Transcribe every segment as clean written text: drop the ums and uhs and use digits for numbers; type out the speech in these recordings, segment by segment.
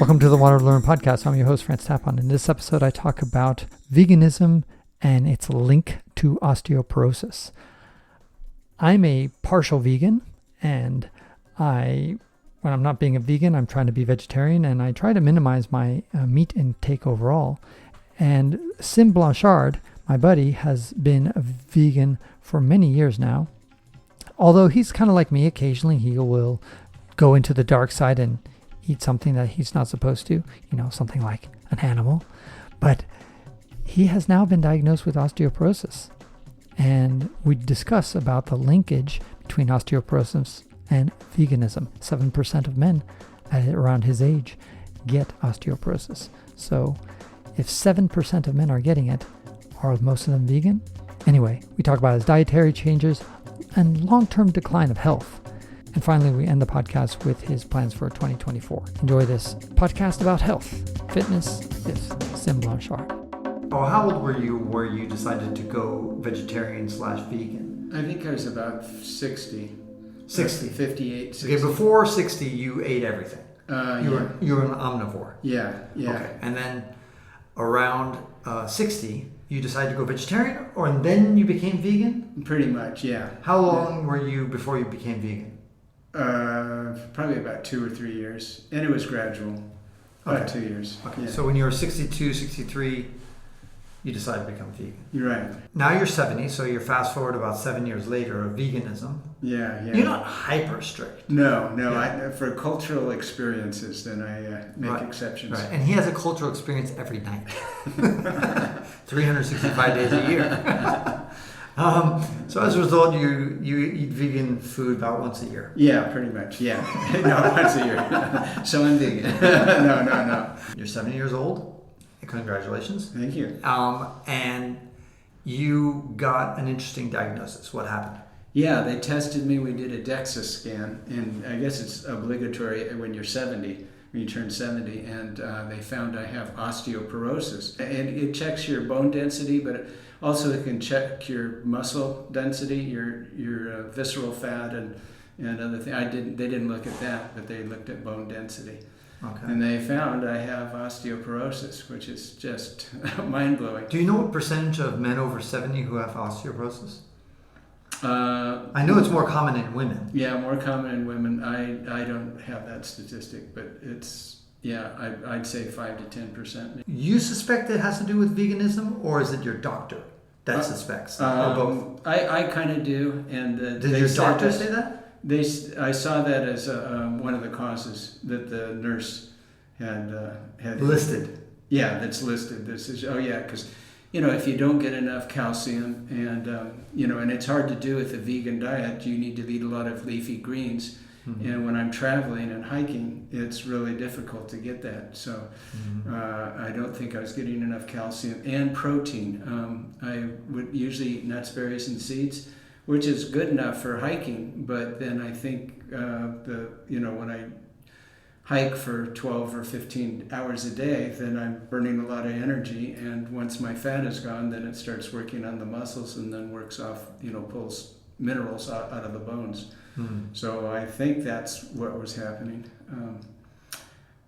Welcome to the WanderLearn-Podcast. I'm your host, Tapon. In this episode, I talk about veganism and its link to osteoporosis. I'm a partial vegan, and when I'm not being a vegan, I'm trying to be vegetarian, and I try to minimize my meat intake overall. And Sym Blanchard, my buddy, has been a vegan for many years now. Although he's kind of like me, occasionally he will go into the dark side and eat something that he's not supposed to, something like an animal. But he has now been diagnosed with osteoporosis. And we discuss about the linkage between osteoporosis and veganism. 7% of men around his age get osteoporosis. So if 7% of men are getting it, are most of them vegan? Anyway, we talk about his dietary changes and long-term decline of health. And finally, we end the podcast with his plans for 2024. Enjoy this podcast about health, fitness with Sym Blanchard. Oh, how old were you where you decided to go vegetarian/vegan? I think I was about 60. 60? 58, 60. Okay, before 60, you ate everything. You were an omnivore. Yeah. Okay, and then around 60, you decided to go vegetarian, and then you became vegan? Pretty much, yeah. How long were you before you became vegan? Probably about 2 or 3 years. And it was gradual. About 2 years. Okay, yeah. So when you were 62, 63, you decided to become vegan. You're right. Now you're 70, so you're fast forward about 7 years later of veganism. Yeah. You're not hyper strict. No. Yeah. For cultural experiences, then I make exceptions. Right, and he has a cultural experience every night. 365 days a year. So as a result, you eat vegan food about once a year. Yeah, pretty much. Yeah. No, once a year. So I'm vegan. No. You're 70 years old. Congratulations. Thank you. And you got an interesting diagnosis. What happened? Yeah, they tested me. We did a DEXA scan, and I guess it's obligatory when you're 70, when you turn 70, and they found I have osteoporosis. And it checks your bone density, but also it can check your muscle density, your visceral fat, and other things. They didn't look at that, but they looked at bone density. Okay. And they found I have osteoporosis, which is just mind-blowing. Do you know what percentage of men over 70 who have osteoporosis? I know it's more common in women. Yeah, more common in women. I don't have that statistic, but it's, I'd say 5 to 10%. You suspect it has to do with veganism, or is it your doctor that suspects? Or both? I kind of do. And did your doctor say that? I saw that as one of the causes that the nurse had listed. Yeah, that's listed. This is because if you don't get enough calcium and and it's hard to do with a vegan diet, you need to eat a lot of leafy greens. Mm-hmm. And when I'm traveling and hiking, it's really difficult to get that. So I don't think I was getting enough calcium and protein. I would usually eat nuts, berries, and seeds, which is good enough for hiking, but then I think when I hike for 12 or 15 hours a day, then I'm burning a lot of energy, and once my fat is gone, then it starts working on the muscles and then works off, pulls minerals out of the bones. Mm-hmm. So I think that's what was happening.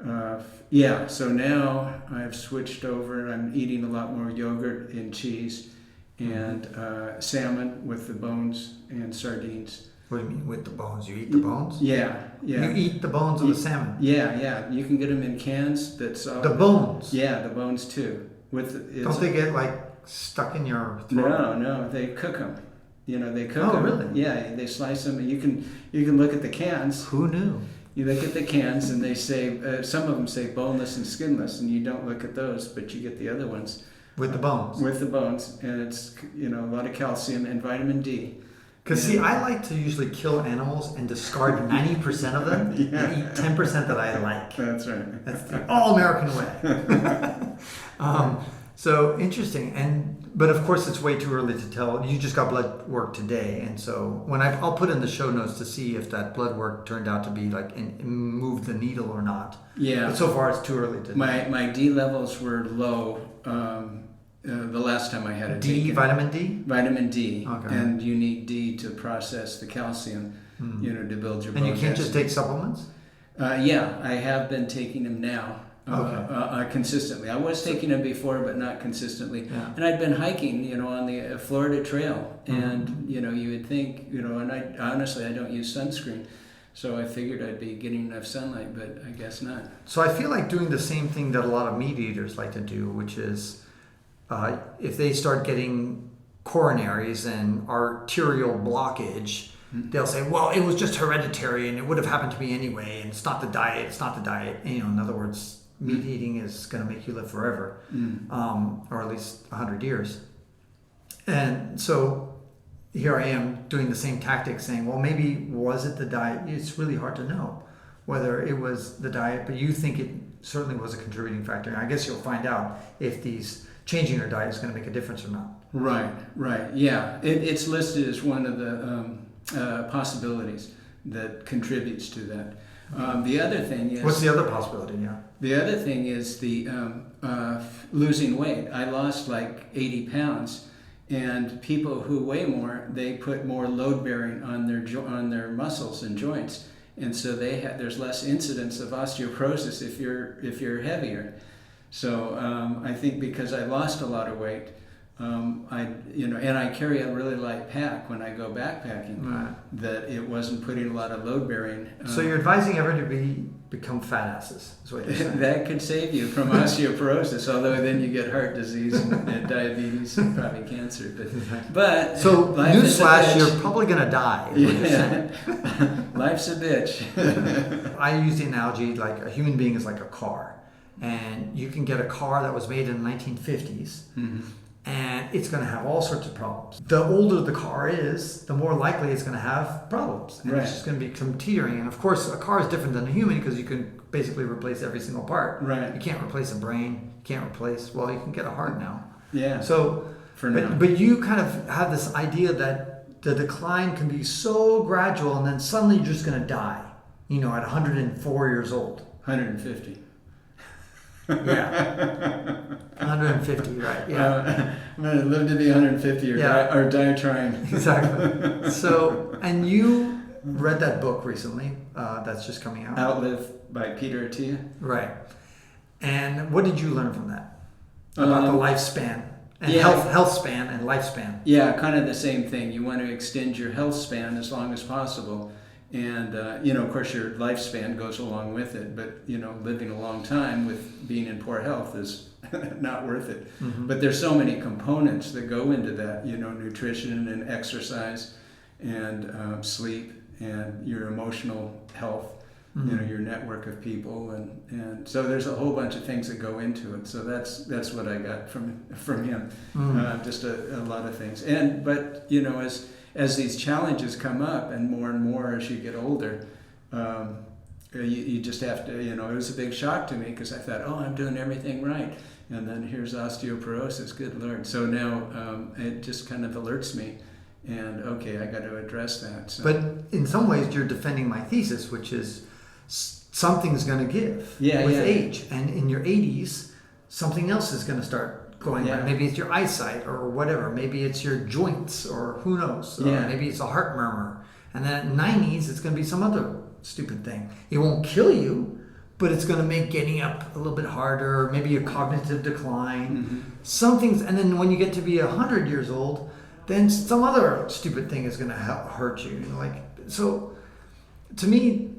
So now I've switched over and I'm eating a lot more yogurt and cheese and salmon with the bones and sardines. What do you mean with the bones? You eat the bones? Yeah. You eat the bones of the salmon? Yeah. You can get them in cans. The bones? Yeah, the bones too. Don't they get stuck in your throat? No. They cook them. They cook them. Oh, really? Yeah, they slice them. You can look at the cans. Who knew? You look at the cans and they say, some of them say boneless and skinless, and you don't look at those, but you get the other ones. With the bones? With the bones, and it's a lot of calcium and vitamin D. Because I like to usually kill animals and discard 90% of them and eat 10% that I like. That's right. That's the all-American way. So interesting, but of course it's way too early to tell. You just got blood work today, and so I'll put in the show notes to see if that blood work turned out to be move the needle or not. Yeah. But so far it's too early to. My D levels were low. The last time I had it taken. Vitamin D? Vitamin D. Okay. And you need D to process the calcium, to build your bone. And you can't just take supplements? Yeah, I have been taking them now. Consistently. I was taking them before, but not consistently. Yeah. And I'd been hiking, on the Florida Trail, and you would think, and I honestly I don't use sunscreen, so I figured I'd be getting enough sunlight, but I guess not. So I feel like doing the same thing that a lot of meat eaters like to do, which is if they start getting coronaries and arterial blockage, they'll say, well, it was just hereditary and it would have happened to me anyway, and it's not the diet, And, in other words, meat eating is going to make you live forever, or at least 100 years. And so here I am doing the same tactic, saying, well, maybe was it the diet? It's really hard to know whether it was the diet, but you think it certainly was a contributing factor. And I guess you'll find out if changing your diet is going to make a difference or not. Right. Yeah, it's listed as one of the possibilities that contributes to that. The other thing is... What's the other possibility? Yeah. The other thing is the losing weight. I lost like 80 pounds, and people who weigh more, they put more load bearing on their muscles and joints, and so there's less incidence of osteoporosis if you're heavier. So I think because I lost a lot of weight, and I carry a really light pack when I go backpacking, that it wasn't putting a lot of load bearing. So you're advising everyone to become fat asses, is what you're saying. That could save you from osteoporosis, although then you get heart disease and diabetes and probably cancer. But so newsflash, you're probably going to die. Life's a bitch. I use the analogy like a human being is like a car, and you can get a car that was made in the 1950s. And it's going to have all sorts of problems. The older the car is, the more likely it's going to have problems. And it's just going to become teetering. And of course, a car is different than a human because you can basically replace every single part. Right. You can't replace a brain. You can't replace, you can get a heart now. Yeah. So, but you kind of have this idea that the decline can be so gradual and then suddenly you're just going to die, at 104 years old. 150. Yeah. 150, right? Yeah. I'm going to live to be 150 or die trying. Exactly. So, and you read that book recently that's just coming out. Outlive by Peter Attia. Right. And what did you learn from that? About the lifespan and health span and lifespan. Yeah, kind of the same thing. You want to extend your health span as long as possible. And, of course, your lifespan goes along with it. But, living a long time with being in poor health is not worth it. But there's so many components that go into that, nutrition and exercise and sleep and your emotional health, your network of people. And so there's a whole bunch of things that go into it. So that's what I got from him, just a lot of things. But, as these challenges come up and more as you get older, you just have to, it was a big shock to me because I thought, I'm doing everything right. And then here's osteoporosis, good Lord. So now it just kind of alerts me and, okay, I got to address that. So. But in some ways you're defending my thesis, which is something's going to give with age. And in your 80s, something else is going to start going on. Maybe it's your eyesight or whatever. Maybe it's your joints or who knows. Maybe it's a heart murmur. And then at 90s, it's going to be some other stupid thing. It won't kill you, but it's going to make getting up a little bit harder. Maybe a cognitive decline. And then when you get to be 100 years old, then some other stupid thing is going to hurt you. So to me,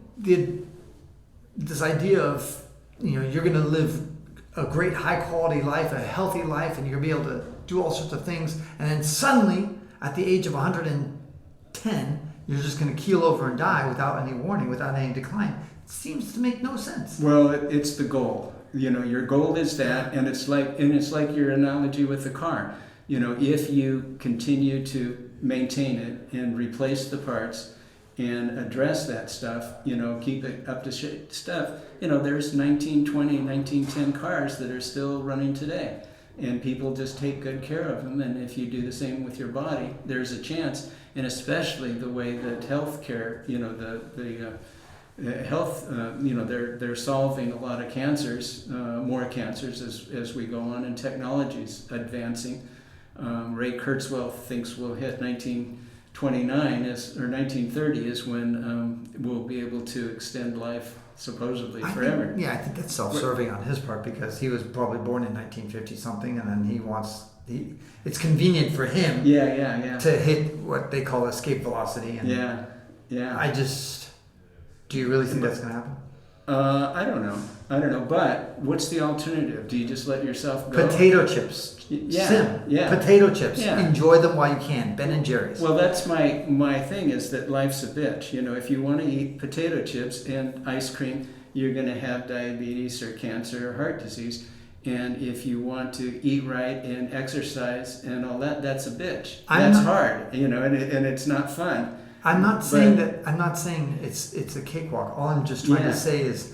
this idea of, you're going to live a great high quality life, a healthy life, and you're going to be able to do all sorts of things. And then suddenly, at the age of 110, you're just going to keel over and die without any warning, without any decline. It seems to make no sense. Well, it's the goal. Your goal is that, and it's like your analogy with the car. If you continue to maintain it and replace the parts and address that stuff, keep it up to stuff. There's 1920, 1910 cars that are still running today. And people just take good care of them. And if you do the same with your body, there's a chance. And especially the way that healthcare, health, they're solving a lot of cancers, more cancers as we go on, and technology's advancing. Ray Kurzweil thinks we'll hit 29 or 1930 is when we'll be able to extend life supposedly forever. I think that's self-serving on his part, because he was probably born in 1950 something, and then it's convenient for him to hit what they call escape velocity. And do you really think that's going to happen? I don't know. But what's the alternative? Do you just let yourself go? Potato chips. Potato chips. Yeah. Enjoy them while you can. Ben and Jerry's. Well, that's my thing, is that life's a bitch. If you want to eat potato chips and ice cream, you're going to have diabetes or cancer or heart disease. And if you want to eat right and exercise and all that, that's a bitch. That's hard, and it's not fun. I'm not saying it's a cakewalk. All I'm just trying to say is,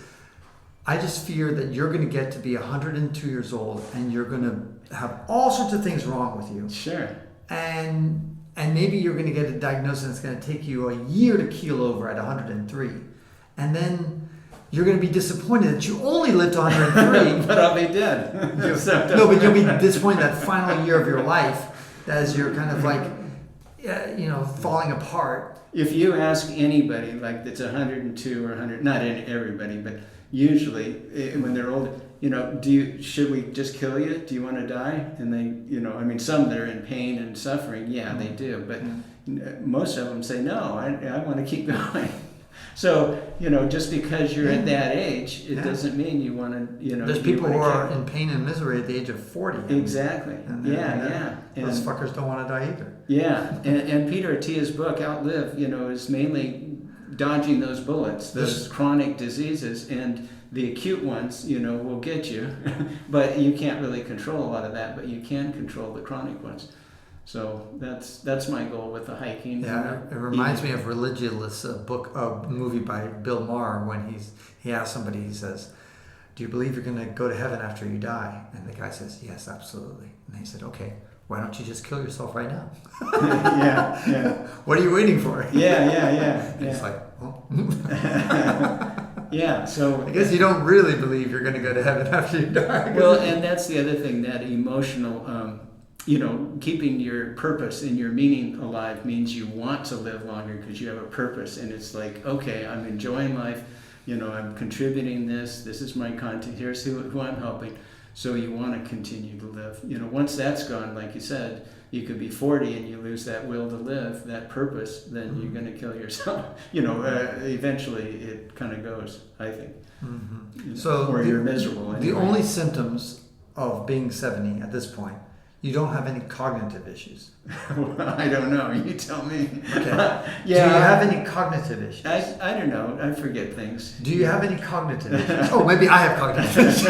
I just fear that you're going to get to be 102 years old and you're going to have all sorts of things wrong with you. Sure. And maybe you're going to get a diagnosis that's going to take you a year to keel over at 103. And then you're going to be disappointed that you only lived to 103. But I'll be dead. No, but you'll be disappointed that final year of your life as you're kind of like, falling apart. If you ask anybody, like that's 102 or 100, not everybody, but usually when they're old, should we just kill you? Do you want to die? And they, some that are in pain and suffering, they do. But most of them say, no, I want to keep going. So, just because you're at that age, it doesn't mean you want to, There's people who are in pain and misery at the age of 40. Exactly. And those fuckers don't want to die either. Yeah. And Peter Attia's book, Outlive, is mainly dodging those bullets, those chronic diseases. And the acute ones, will get you. But you can't really control a lot of that, but you can control the chronic ones. So that's my goal with the hiking. Yeah, it reminds me of Religulous, a movie by Bill Maher, when he asks somebody, he says, do you believe you're going to go to heaven after you die? And the guy says, yes, absolutely. And he said, okay, why don't you just kill yourself right now? Yeah. What are you waiting for? Yeah. He's like, well. Yeah, so I guess you don't really believe you're going to go to heaven after you die. Well, and that's the other thing, that emotional, keeping your purpose and your meaning alive means you want to live longer because you have a purpose. And it's like, okay, I'm enjoying life. I'm contributing this. This is my content. Here's who I'm helping. So you want to continue to live. Once that's gone, like you said, you could be 40 and you lose that will to live, that purpose, then you're going to kill yourself. Eventually it kind of goes, I think. So or you're miserable anyway. The only symptoms of being 70 at this point, you don't have any cognitive issues. Well, I don't know. You tell me. Okay. Do you have any cognitive issues? I don't know. I forget things. Do you have any cognitive issues? Oh, maybe I have cognitive issues.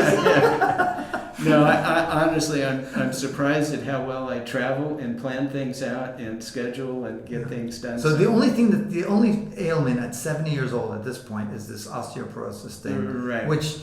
No, I honestly, I'm surprised at how well I travel and plan things out and schedule and get things done. So the only ailment at 70 years old at this point is this osteoporosis thing, right? Which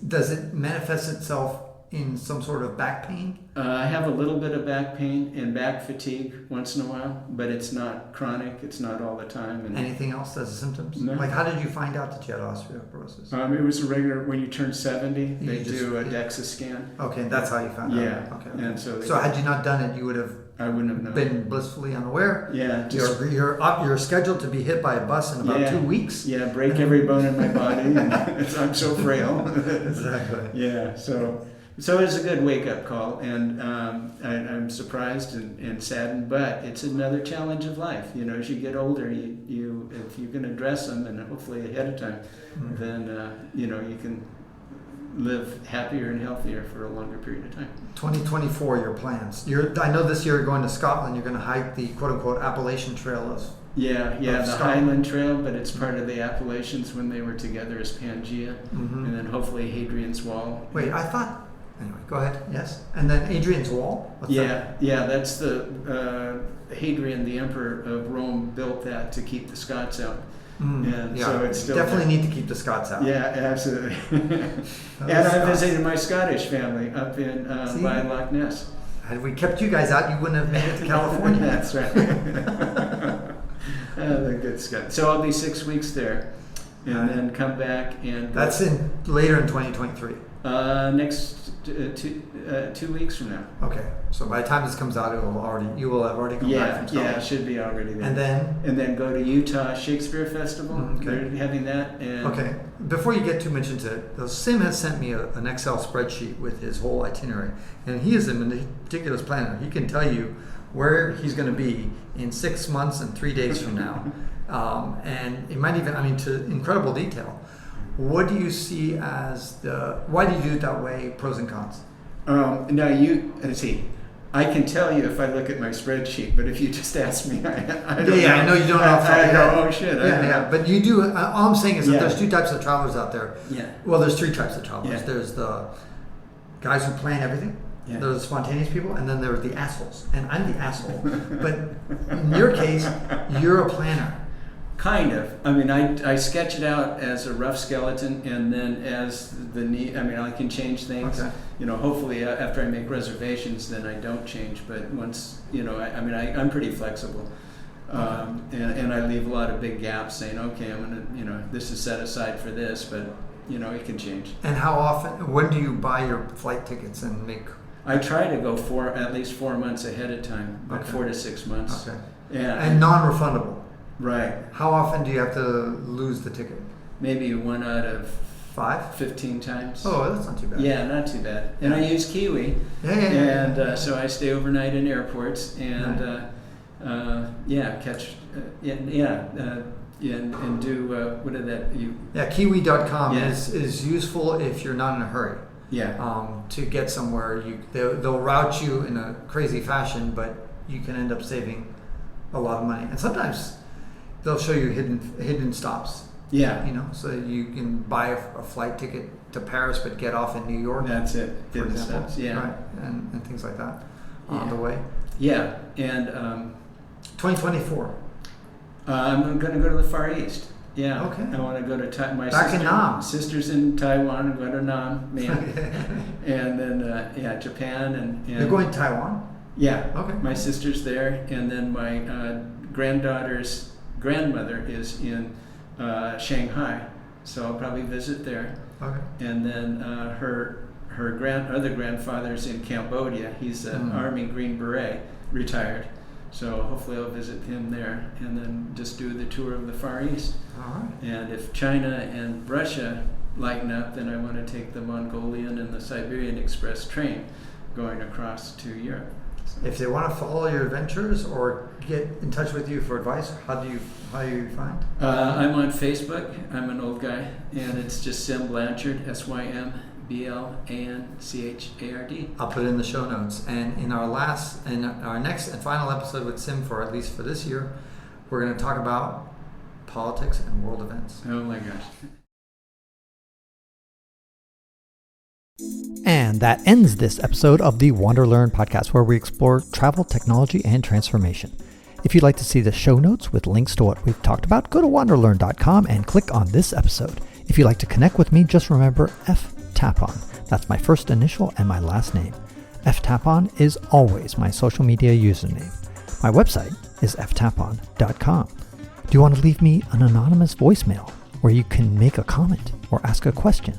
does it manifest itself in some sort of back pain? I have a little bit of back pain and back fatigue once in a while, but it's not chronic. It's not all the time. And anything else as symptoms? No. Like, how did you find out that you had osteoporosis? It was a regular, when you turn 70, they do a DEXA scan. Okay, that's how you found out. Yeah. Okay. And so had you not done it, you would have. I wouldn't have known. Been blissfully unaware. Yeah. You're scheduled to be hit by a bus in about 2 weeks. Yeah, break every bone in my body, and I'm so frail. Exactly. Yeah. So it's a good wake-up call, and I'm surprised and saddened, but it's another challenge of life. As you get older, you if you can address them, and hopefully ahead of time, then you can live happier and healthier for a longer period of time. 2024, your plans. I know this year you're going to Scotland. You're going to hike the quote-unquote Appalachian Trail the Highland Trail, but it's part of the Appalachians when they were together as Pangea, and then hopefully Hadrian's Wall. Wait, I thought. Anyway, go ahead. Yes, and then Hadrian's Wall. What's that? That's the Hadrian, the emperor of Rome, built that to keep the Scots out. So it's still definitely need to keep the Scots out. Yeah, absolutely. And I visited my Scottish family up in by Loch Ness. Had we kept you guys out, you wouldn't have made it to California. That's right. The good Scott. So I'll be 6 weeks there. and then come back and... That's later in 2023. Next 2 weeks from now. Okay, so by the time this comes out, you will have already come back from Scotland. Yeah, it should be already there. And then go to Utah Shakespeare Festival. Okay. They're having that. And okay, before you get too much into it, Sym has sent me an Excel spreadsheet with his whole itinerary, and he is a meticulous planner. He can tell you where he's going to be in 6 months and 3 days from now, and it might even, to incredible detail. What do you see as why do you do it that way, pros and cons? Let's see. I can tell you if I look at my spreadsheet, but if you just ask me, I don't know. I know you don't know. I go, oh shit. But you do. All I'm saying is that there's two types of travelers out there. Yeah. Well, there's three types of travelers. Yeah. There's the guys who plan everything. Yeah. There's the spontaneous people, and then there's the assholes. And I'm the asshole. But in your case, you're a planner. Kind of. I sketch it out as a rough skeleton, and then as the need. I can change things. Okay. Hopefully after I make reservations, then I don't change. But once, I'm pretty flexible, and I leave a lot of big gaps, saying, okay, I'm gonna, this is set aside for this, but it can change. And how often? When do you buy your flight tickets and make? I try to go at least 4 months ahead of time, about 4 to 6 months. Okay. And non-refundable. Right. How often do you have to lose the ticket? Maybe 1 out of 5? 15 times. Oh, that's not too bad. Yeah, not too bad. And I use Kiwi. And so I stay overnight in airports and catch and do what did that you? Yeah, Kiwi.com is useful if you're not in a hurry. Yeah. To get somewhere, they'll route you in a crazy fashion, but you can end up saving a lot of money. And sometimes they'll show you hidden stops. Yeah. So you can buy a flight ticket to Paris, but get off in New York. That's it. Hidden stops. Yeah. Right. And things like that on the way. Yeah. And 2024. I'm going to go to the Far East. Yeah. Okay. I want to go to my sister's in Taiwan. I'm going to Nam, and then Japan and you're going to Taiwan. Yeah. Okay. My sister's there, and then my granddaughter's grandmother is in Shanghai, so I'll probably visit there. Okay. And then her other grandfather's in Cambodia. He's an Army Green Beret, retired. So hopefully I'll visit him there, and then just do the tour of the Far East. All right. And if China and Russia lighten up, then I want to take the Mongolian and the Siberian Express train going across to Europe. So. If they want to follow your adventures or get in touch with you for advice, how do you find? I'm on Facebook. I'm an old guy, and it's just Sym Blanchard, SYM. BLANCHARD. I'll put it in the show notes. And in our next and final episode with Sym, for at least for this year, we're going to talk about politics and world events. Oh my gosh. And that ends this episode of the WanderLearn-Podcast, where we explore travel, technology, and transformation. If you'd like to see the show notes with links to what we've talked about, go to WanderLearn.com and click on this episode. If you'd like to connect with me, just remember Tapon. That's my first initial and my last name. Tapon is always my social media username. My website is ftapon.com. Do you want to leave me an anonymous voicemail where you can make a comment or ask a question?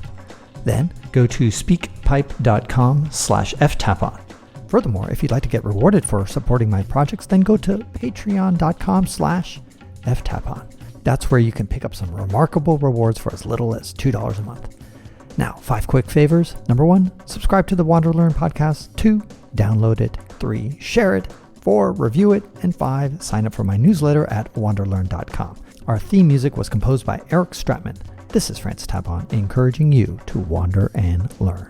Then go to speakpipe.com/ftapon. Furthermore, if you'd like to get rewarded for supporting my projects, then go to patreon.com/ftapon. That's where you can pick up some remarkable rewards for as little as $2 a month. Now, 5 quick favors. Number 1, subscribe to the WanderLearn podcast. 2, download it. 3, share it. 4, review it. And 5, sign up for my newsletter at WanderLearn.com. Our theme music was composed by Eric Stratman. This is Francis Tapon, encouraging you to wander and learn.